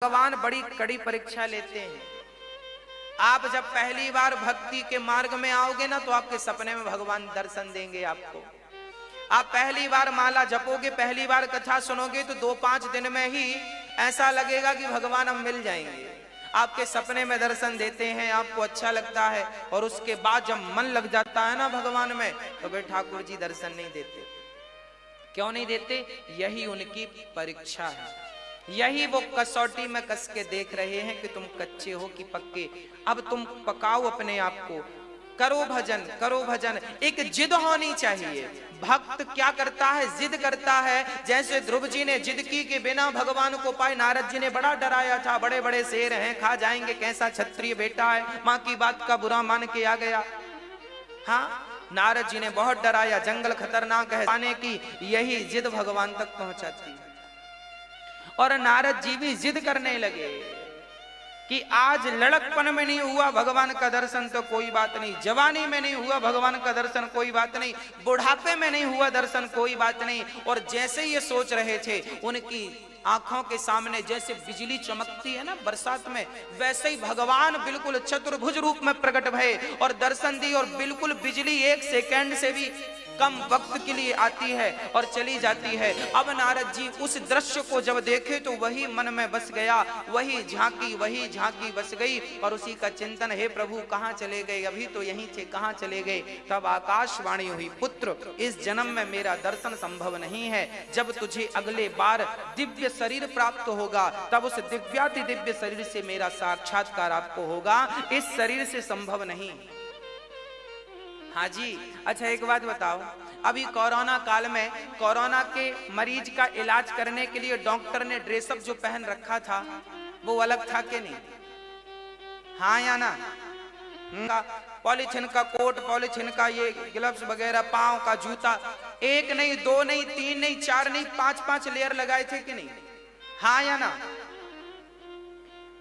भगवान बड़ी कड़ी परीक्षा लेते हैं। आप जब पहली बार भक्ति के मार्ग में आओगे ना तो आपके सपने में भगवान दर्शन देंगे आपको। आप पहली बार माला जपोगे, पहली बार कथा सुनोगे तो 2-5 दिन में ही ऐसा लगेगा कि भगवान हम मिल जाएंगे। आपके सपने में दर्शन देते हैं, आपको अच्छा लगता है, और उसके बाद जब मन लग जाता है ना भगवान में तो भाई ठाकुर जी दर्शन नहीं देते। क्यों नहीं देते? यही उनकी परीक्षा है, यही वो कसौटी में कस के देख रहे हैं कि तुम कच्चे हो कि पक्के। अब तुम पकाओ अपने आप को, करो भजन, करो भजन। एक जिद होनी चाहिए। भक्त क्या करता है? जिद करता है। जैसे ध्रुव जी ने जिद की कि बिना भगवान को पाए, नारद जी ने बड़ा डराया था, बड़े बड़े शेर हैं, खा जाएंगे, कैसा क्षत्रिय बेटा है, माँ की बात का बुरा मान के आ गया। हाँ, नारद जी ने बहुत डराया, जंगल खतरनाक है, पाने की यही जिद भगवान तक पहुंचाती है। और नारद जी भी जिद करने लगे कि आज लड़कपन में नहीं हुआ भगवान का दर्शन तो कोई बात नहीं, जवानी में नहीं हुआ भगवान का दर्शन कोई बात नहीं, बुढ़ापे में नहीं हुआ दर्शन कोई बात नहीं। और जैसे ये सोच रहे थे, उनकी आंखों के सामने जैसे बिजली चमकती है ना बरसात में, वैसे ही भगवान बिल्कुल चतुर्भुज रूप में प्रकट भये और दर्शन दी। और बिल्कुल बिजली 1 सेकंड से भी कम वक्त के लिए आती है और चली जाती है। अब नारद जी उस दृश्य को जब देखे तो वही मन में बस गया, वही झांकी बस गई और उसी का चिंतन, हे प्रभु कहाँ चले गए, अभी तो यहीं थे, कहाँ चले गए। तब आकाशवाणी हुई, पुत्र इस जन्म में मेरा दर्शन संभव नहीं है, जब तुझे अगले बार दिव्य शरीर प्राप्त होगा तब उस दिव्याति दिव्य शरीर से मेरा साक्षात्कार आपको होगा, इस शरीर से संभव नहीं। हाँ जी। अच्छा एक बात बताओ, अभी कोरोना काल में कोरोना के मरीज का इलाज करने के लिए डॉक्टर ने ड्रेसअप जो पहन रखा था वो अलग था कि नहीं? हाँ या ना? पॉलीथिन का कोट, पॉलीथिन का ये ग्लव्स वगैरह, पांव का जूता, 1 नहीं 2 नहीं 3 नहीं 4 नहीं 5-5 लेयर लगाए थे कि नहीं? हाँ या ना?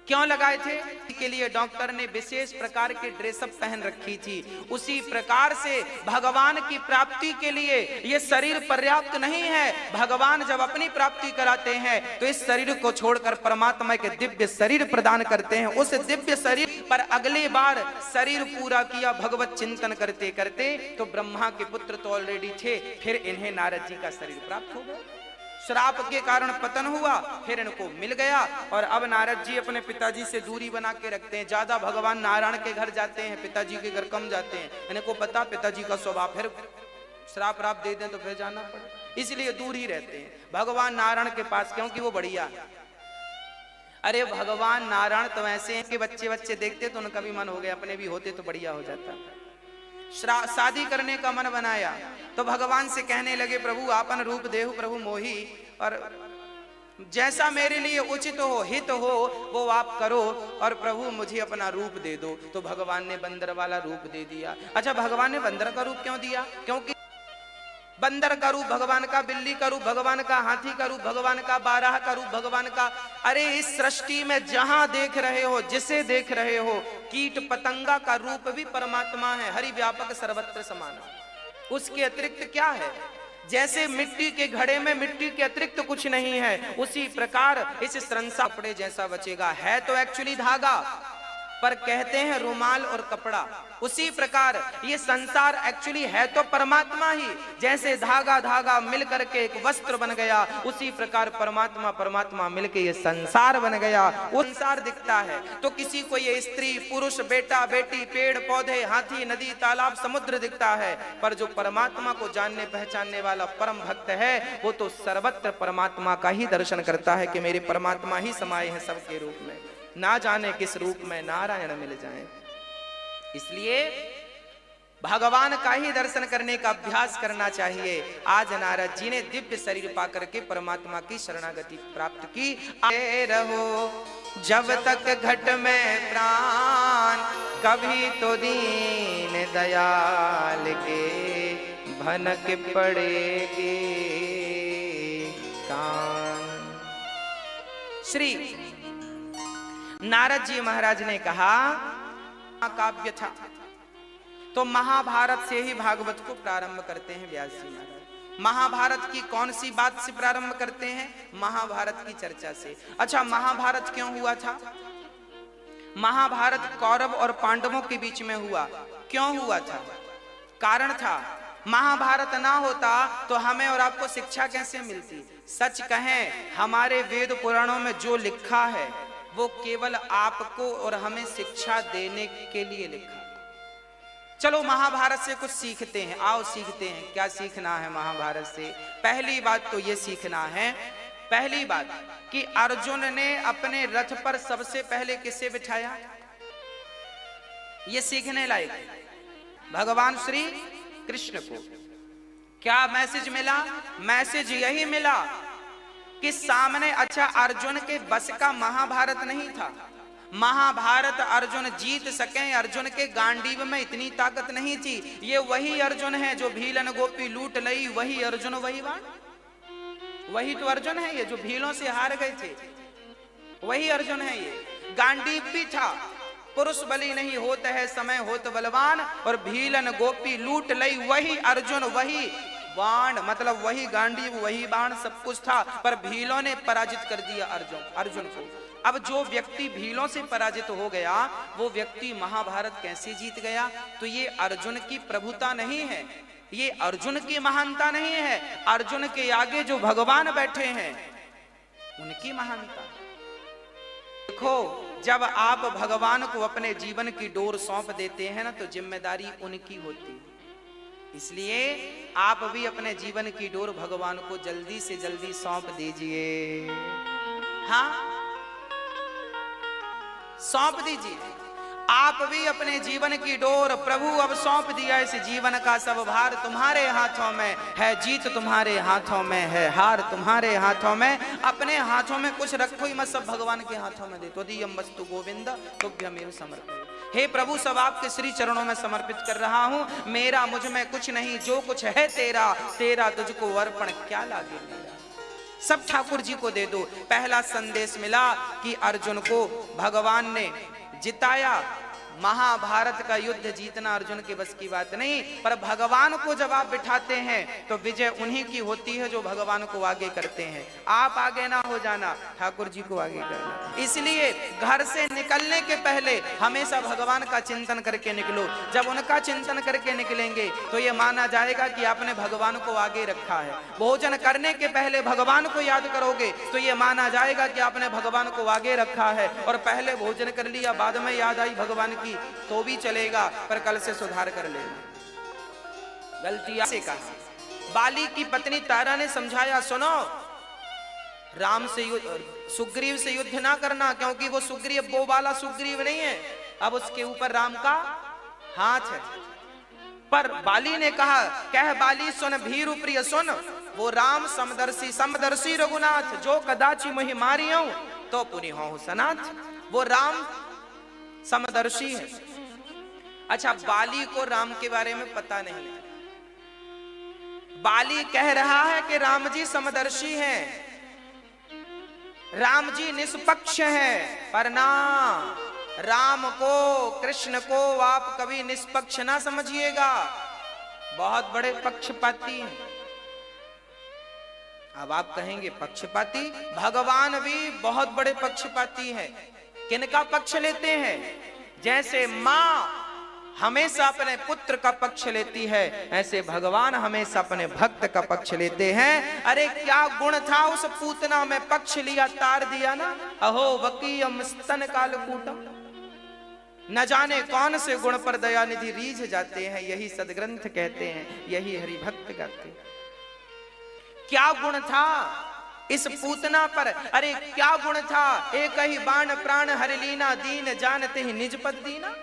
क्यों लगाए थे? के लिए डॉक्टर ने विशेष प्रकार के ड्रेसअप पहन रखी थी। उसी प्रकार से भगवान की प्राप्ति के लिए ये शरीर पर्याप्त नहीं है। भगवान जब अपनी प्राप्ति कराते हैं तो इस शरीर को छोड़कर परमात्मा के दिव्य शरीर प्रदान करते हैं। उस दिव्य शरीर पर अगली बार शरीर पूरा किया भगवत चिंतन करते करते तो ब्रह्मा के पुत्र तो ऑलरेडी थे, फिर इन्हें नारद जी का शरीर प्राप्त हो गया। श्राप के कारण पतन हुआ, फिर इनको मिल गया और अब नारद जी अपने पिताजी से दूरी बना के रखते हैं। ज्यादा भगवान नारायण के घर जाते हैं, पिताजी के घर कम जाते हैं। इनको पता पिताजी का स्वभाव, फिर श्राप राप दे दें तो फिर जाना पड़े, इसलिए दूर ही रहते हैं भगवान नारायण के पास, क्योंकि वो बढ़िया है। अरे भगवान नारायण तो ऐसे हैं कि बच्चे बच्चे देखते तो उनका भी मन हो गया, अपने भी होते तो बढ़िया हो जाता। शादी करने का मन बनाया तो भगवान से कहने लगे, प्रभु आपन रूप देहु प्रभु मोही, और जैसा मेरे लिए उचित हो, हित हो वो आप करो, और प्रभु मुझे अपना रूप दे दो। तो भगवान ने बंदर वाला रूप दे दिया। अच्छा, भगवान ने बंदर का रूप क्यों दिया? क्योंकि बंदर का रूप भगवान का, बिल्ली का रूप भगवान का, हाथी का रूप भगवान का, बारह का रूप भगवान का। अरे इस सृष्टि में जहां देख रहे हो, जिसे देख रहे हो, कीट पतंगा का रूप भी परमात्मा है। हरि व्यापक सर्वत्र समान, उसके अतिरिक्त क्या है? जैसे मिट्टी के घड़े में मिट्टी के अतिरिक्त कुछ नहीं है, उसी प्रकार इस संसार कपड़े जैसा बचेगा। है तो एक्चुअली धागा, पर कहते हैं रुमाल और कपड़ा। उसी प्रकार ये संसार एक्चुअली है तो परमात्मा ही। जैसे धागा धागा मिल करके एक वस्त्र बन गया, उसी प्रकार परमात्मा परमात्मा मिलके ये संसार बन गया। वो संसार दिखता है तो किसी को ये स्त्री पुरुष, बेटा बेटी, पेड़ पौधे, हाथी, नदी, तालाब, समुद्र दिखता है, पर जो परमात्मा को जानने पहचानने वाला परम भक्त है वो तो सर्वत्र परमात्मा का ही दर्शन करता है कि मेरे परमात्मा ही समाये हैं सबके रूप में, ना जाने किस रूप में नारायण मिल जाएं। इसलिए भगवान का ही दर्शन करने का अभ्यास करना चाहिए। आज नारद जी ने दिव्य शरीर पाकर के परमात्मा की शरणागति प्राप्त की। आए रहो जब तक घट में प्राण, कभी तो दीन दयाल के भनक पड़ेगी कान। श्री नारद जी महाराज ने कहा, काव्य था तो महाभारत से ही भागवत को प्रारंभ करते हैं व्यास जी महाराज। महाभारत की कौन सी बात से प्रारंभ करते हैं? महाभारत की चर्चा से। अच्छा, महाभारत क्यों हुआ था? महाभारत कौरव और पांडवों के बीच में हुआ। क्यों हुआ था? कारण था। महाभारत ना होता तो हमें और आपको शिक्षा कैसे मिलती? सच कहें, हमारे वेद पुराणों में जो लिखा है वो केवल आपको और हमें शिक्षा देने के लिए लिखा। चलो महाभारत से कुछ सीखते हैं, आओ सीखते हैं। क्या सीखना है महाभारत से? पहली बात तो ये सीखना है, पहली बात कि अर्जुन ने अपने रथ पर सबसे पहले किसे बिठाया? ये सीखने लायक भगवान श्री कृष्ण को। क्या मैसेज मिला? मैसेज यही मिला कि सामने, अच्छा अर्जुन के बस का महाभारत नहीं था। महाभारत अर्जुन जीत सके, अर्जुन के गांडीव में इतनी ताकत नहीं थी। ये वही अर्जुन है जो भीलन गोपी लूट लई, वही अर्जुन वही बाण, वही तो अर्जुन है ये जो भीलों से हार गए थे, वही अर्जुन है ये। गांडीव भी था, पुरुष बलि नहीं होता है समय होत बलवान, और भीलन गोपी लूट लई, वही अर्जुन वही बाण, मतलब वही गांडीव वही बाण, सब कुछ था। पर भीलों ने पराजित कर दिया अर्जुन को। अब जो व्यक्ति भीलों से पराजित हो गया वो व्यक्ति महाभारत कैसे जीत गया? तो ये अर्जुन की प्रभुता नहीं है, ये अर्जुन की महानता नहीं है, अर्जुन के आगे जो भगवान बैठे हैं उनकी महानता। देखो, जब आप भगवान को अपने जीवन की डोर सौंप देते हैं ना तो जिम्मेदारी उनकी होती है। इसलिए आप भी अपने जीवन की डोर भगवान को जल्दी से जल्दी सौंप दीजिए। हाँ, सौंप दीजिए। आप भी अपने जीवन की डोर प्रभु अब सौंप दिया, इस जीवन का सब भार तुम्हारे हाथों में है, जीत तुम्हारे हाथों में है, हार तुम्हारे हाथों में। अपने हाथों में कुछ रखो ही मत, सब भगवान के हाथों में दे। त्वदीयं वस्तु गोविंद तुभ्यमेव समर्पयामि। हे प्रभु, सब आपके श्री चरणों में समर्पित कर रहा हूं। मेरा मुझ में कुछ नहीं, जो कुछ है तेरा, तेरा तुझको अर्पण क्या लागे मेरा। सब ठाकुर जी को दे दो। पहला संदेश मिला कि अर्जुन को भगवान ने जिताया। महाभारत का युद्ध जीतना अर्जुन के बस की बात नहीं, पर भगवान को जब आप बिठाते हैं तो विजय उन्हीं की होती है जो भगवान को आगे करते हैं। आप आगे ना हो जाना, ठाकुर जी को आगे करना। इसलिए घर से निकलने के पहले हमेशा भगवान का चिंतन करके निकलो। जब उनका चिंतन करके निकलेंगे तो ये माना जाएगा कि आपने भगवान को आगे रखा है। भोजन करने के पहले भगवान को याद करोगे तो ये माना जाएगा कि आपने भगवान को आगे रखा है। और पहले भोजन कर लिया, बाद में याद आई भगवान तो भी चलेगा, पर कल से सुधार कर लेना। गलतियां से कहा। बाली की पत्नी तारा ने समझाया, सुनो, राम से सुग्रीव से युद्ध ना करना, क्योंकि वो सुग्रीव वो वाला सुग्रीव नहीं है, अब उसके ऊपर राम का हाथ है। पर बाली ने कहा, कह बाली सुन भीरु प्रिय सुन, वो राम समदर्शी समदर्शी रघुनाथ, जो कदाचि मोहि मारियो तो पुनि हो सनाथ। वो राम समदर्शी है। अच्छा, बाली को राम के बारे में पता नहीं। बाली कह रहा है कि राम जी समदर्शी हैं, राम जी निष्पक्ष हैं, पर ना, राम को कृष्ण को आप कभी निष्पक्ष ना समझिएगा, बहुत बड़े पक्षपाती हैं। अब आप कहेंगे पक्षपाती, भगवान भी बहुत बड़े पक्षपाती हैं। किनका पक्ष लेते हैं? जैसे मां हमेशा अपने पुत्र का पक्ष लेती है, ऐसे भगवान हमेशा अपने भक्त का पक्ष लेते हैं। अरे क्या गुण था उस पूतना में, पक्ष लिया तार दिया ना। अहो वकीयम स्तन कालकूटम, न जाने कौन से गुण पर दयानिधि रीझ जाते हैं, यही सदग्रंथ कहते हैं, यही हरि भक्त गाते हैं। क्या गुण था इस पूतना पर? अरे क्या गुण था, एक ही बाण प्राण हरिलीना, दीन जानते ही निज पद दीना।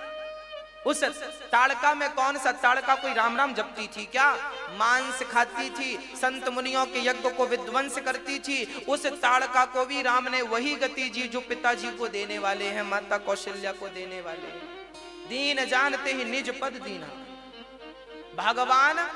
उस ताड़का में कौन सा ताड़का कोई राम राम जपती थी क्या? मांस खाती थी, संत मुनियों के यज्ञ को विध्वंस करती थी। उस ताड़का को भी राम ने वही गति जी जो पिताजी को देने वाले हैं, माता कौशल्या को देने वाले हैं। दीन जानते ही निज पद दीना। भगवान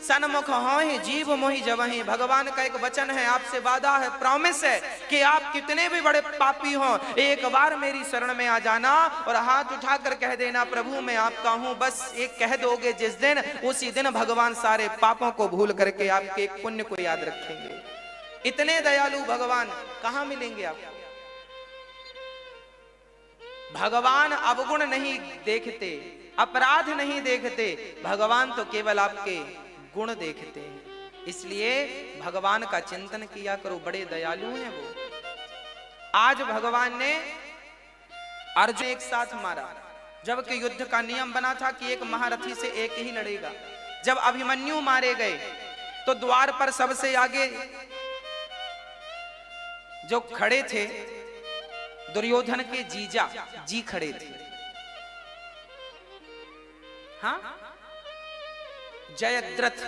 सन्मुख होहि जीव मोहि जबहि। भगवान का एक वचन है, आपसे वादा है, प्रॉमिस है कि आप कितने भी बड़े पापी हो, एक बार मेरी शरण में आ जाना और हाथ उठाकर कह देना प्रभु मैं आपका हूं। बस एक कह दोगे जिस दिन, उसी दिन भगवान सारे पापों को भूल करके आपके एक पुण्य को याद रखेंगे। इतने दयालु भगवान कहां मिलेंगे आपको? भगवान अवगुण नहीं देखते, अपराध नहीं देखते, भगवान तो केवल आपके गुण देखते हैं। इसलिए भगवान का चिंतन किया करो, बड़े दयालु हैं वो। आज भगवान ने अर्जुन एक साथ मारा, जबकि युद्ध का नियम बना था कि एक महारथी से एक ही लड़ेगा। जब अभिमन्यु मारे गए तो द्वार पर सबसे आगे जो खड़े थे दुर्योधन के जीजा जी खड़े थे। हाँ, जयद्रथ,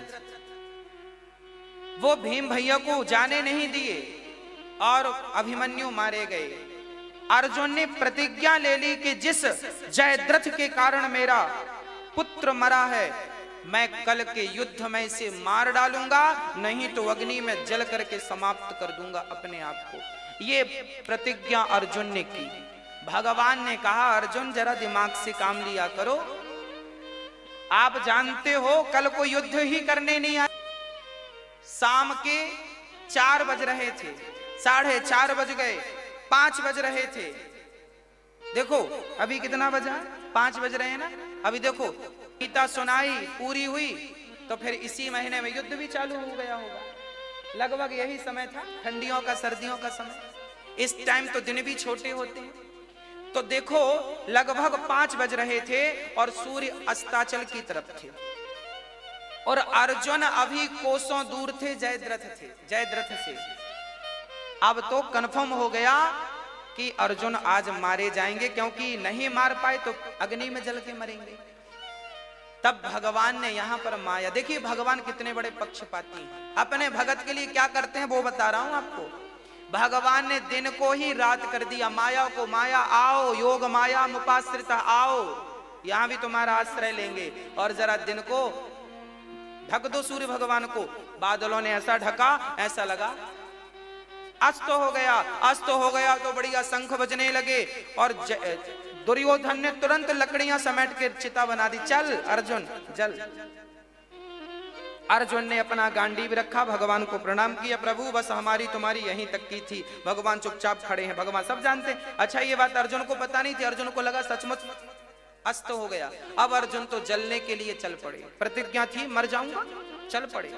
वो भीम भैया को जाने नहीं दिए और अभिमन्यु मारे गए। अर्जुन ने प्रतिज्ञा ले ली कि जिस जयद्रथ के कारण मेरा पुत्र मरा है, मैं कल के युद्ध में इसे मार डालूंगा, नहीं तो अग्नि में जल करके समाप्त कर दूंगा अपने आप को। ये प्रतिज्ञा अर्जुन ने की। भगवान ने कहा अर्जुन जरा दिमाग से काम लिया करो, आप जानते हो कल को युद्ध ही करने नहीं आए। शाम के 4 बज रहे थे, 4:30 बज गए, 5 बज रहे थे। देखो अभी कितना बजा, 5 बज रहे हैं ना। अभी देखो गीता सुनाई पूरी हुई तो फिर इसी महीने में युद्ध भी चालू हो गया होगा। लगभग यही समय था, ठंडियों का सर्दियों का समय। इस टाइम तो दिन भी छोटे होते हैं। तो देखो लगभग 5 बज रहे थे और सूर्य अस्ताचल की तरफ थे और अर्जुन अभी कोसों दूर थे जयद्रथ से। अब तो कंफर्म हो गया कि अर्जुन आज मारे जाएंगे, क्योंकि नहीं मार पाए तो अग्नि में जल के मरेंगे। तब भगवान ने यहां पर माया, देखिए भगवान कितने बड़े पक्षपाती हैं। अपने भगत के लिए क्या करते हैं वो बता रहा हूं आपको। भगवान ने दिन को ही रात कर दिया। माया को माया आओ, योग माया मुपाश्रिता आओ, यहां भी तुम्हारा आश्रय लेंगे। और जरा दिन को ढक दो सूर्य भगवान को। बादलों ने ऐसा ढका, ऐसा लगा अस्त हो गया। अस्त हो गया तो बढ़िया शंख बजने लगे और दुर्योधन ने तुरंत लकड़ियां समेट के चिता बना दी। चल अर्जुन जल। अर्जुन ने अपना गांडीव रखा, भगवान को प्रणाम किया, प्रभु बस हमारी तुम्हारी यहीं तक की थी। भगवान चुपचाप खड़े हैं, भगवान सब जानते हैं। अच्छा ये बात अर्जुन को पता नहीं थी। अर्जुन को लगा सचमुच अस्त हो गया। अब अर्जुन तो जलने के लिए चल पड़े। प्रतिज्ञा थी मर जाऊंगा, चल पड़े।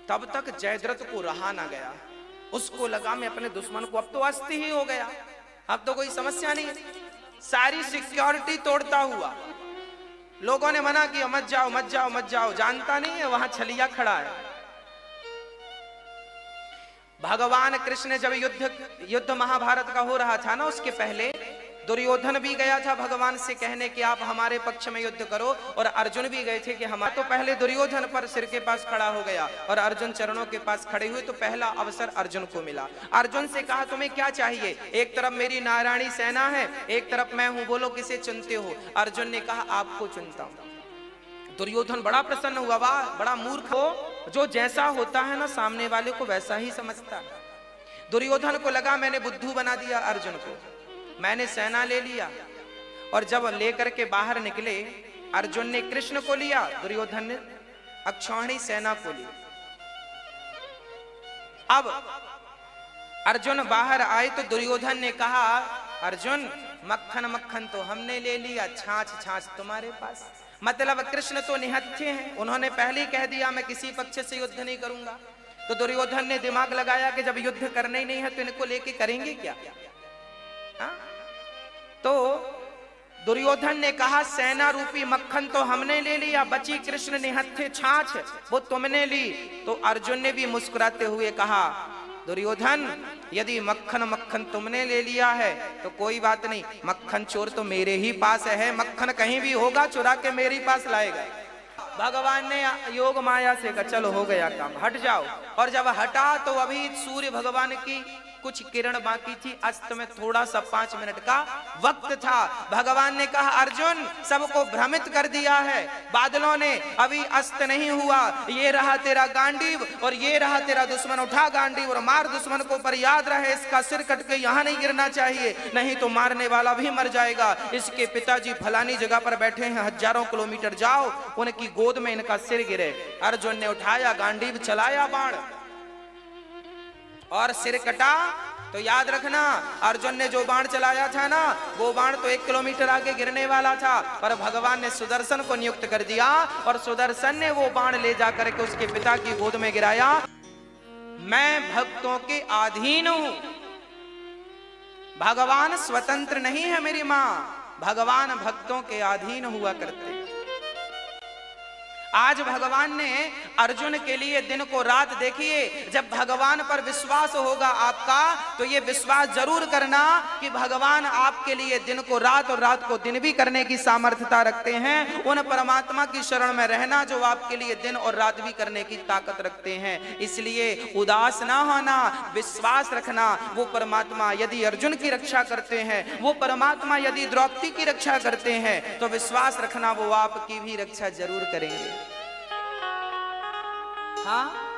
तब तक जयद्रथ को रहा ना गया। उसको लगा मैं अपने दुश्मन को, अब तो अस्त ही हो गया, अब तो कोई समस्या नहीं है। सारी सिक्योरिटी तोड़ता हुआ, लोगों ने मना किया मत जाओ मत जाओ मत जाओ, जानता नहीं है वहां छलिया खड़ा है। भगवान कृष्ण जब युद्ध महाभारत का हो रहा था ना, उसके पहले दुर्योधन भी गया था भगवान से कहने कि आप हमारे पक्ष में युद्ध करो, और अर्जुन भी गए थे कि हमारा। तो पहले दुर्योधन पर सिर के पास खड़ा हो गया और अर्जुन चरणों के पास खड़े हुए, तो पहला अवसर अर्जुन को मिला। अर्जुन से कहा तुम्हें क्या चाहिए? एक तरफ मेरी नारायणी सेना है, एक तरफ मैं हूं, बोलो किसे चुनते हो? अर्जुन ने कहा आपको चुनता हूं। दुर्योधन बड़ा प्रसन्न हुआ, वाह बड़ा मूर्ख हो, जो जैसा होता है ना सामने वाले को वैसा ही समझता है। दुर्योधन को लगा मैंने बुद्धू बना दिया अर्जुन को, मैंने सेना ले लिया। और जब लेकर के बाहर निकले, अर्जुन ने कृष्ण को लिया, दुर्योधन ने अक्षौहिणी सेना को लिया। अब अर्जुन बाहर आए तो दुर्योधन ने कहा अर्जुन मक्खन मक्खन तो हमने ले लिया, छाछ छाछ तुम्हारे पास। मतलब कृष्ण तो निहत्थे हैं, उन्होंने पहले ही कह दिया मैं किसी पक्ष से युद्ध नहीं करूंगा। तो दुर्योधन ने दिमाग लगाया कि जब युद्ध करना ही नहीं है तो इनको लेके करेंगे क्या? हा? तो दुर्योधन ने कहा सेना रूपी मक्खन तो हमने ले लिया, बची कृष्ण निहत्थे छाछ वो तुमने ली। तो अर्जुन ने भी मुस्कुराते हुए कहा दुर्योधन यदि मक्खन मक्खन तुमने ले लिया है तो कोई बात नहीं, मक्खन चोर तो मेरे ही पास है, मक्खन कहीं भी होगा चुरा के मेरे पास लाएगा। भगवान ने योग माया से कहा चलो हो गया काम, हट जाओ। और जब हटा तो अभी सूर्य भगवान की कुछ किरण बाकी थी, अस्त में थोड़ा सा 5 मिनट का वक्त था। भगवान ने कहा अर्जुन सबको भ्रमित कर दिया है बादलों ने, अभी अस्त नहीं हुआ, ये रहा तेरा गांडीव और ये रहा तेरा दुश्मन, उठा गांडीव और मार दुश्मन को, पर याद रहे इसका सिर कट के यहाँ नहीं गिरना चाहिए, नहीं तो मारने वाला भी मर जाएगा। इसके पिताजी फलानी जगह पर बैठे हैं, हजारों किलोमीटर जाओ, उनकी गोद में इनका सिर गिरे। अर्जुन ने उठाया गांडीव, चलाया बाण और सिर कटा। तो याद रखना अर्जुन ने जो बाण चलाया था ना, वो बाण तो 1 किलोमीटर आगे गिरने वाला था, पर भगवान ने सुदर्शन को नियुक्त कर दिया और सुदर्शन ने वो बाण ले जाकर के उसके पिता की गोद में गिराया। मैं भक्तों के अधीन हूं, भगवान स्वतंत्र नहीं है मेरी मां, भगवान भक्तों के अधीन हुआ करते। आज भगवान ने अर्जुन के लिए दिन को रात, देखिए जब भगवान पर विश्वास होगा आपका तो ये विश्वास जरूर करना कि भगवान आपके लिए दिन को रात और रात को दिन भी करने की सामर्थ्यता रखते हैं। उन परमात्मा की शरण में रहना जो आपके लिए दिन और रात भी करने की ताकत रखते हैं। इसलिए उदास ना होना, विश्वास रखना। वो परमात्मा यदि अर्जुन की रक्षा करते हैं, वो परमात्मा यदि द्रौपदी की रक्षा करते हैं, तो विश्वास रखना वो आपकी भी रक्षा जरूर करेंगे। हाँ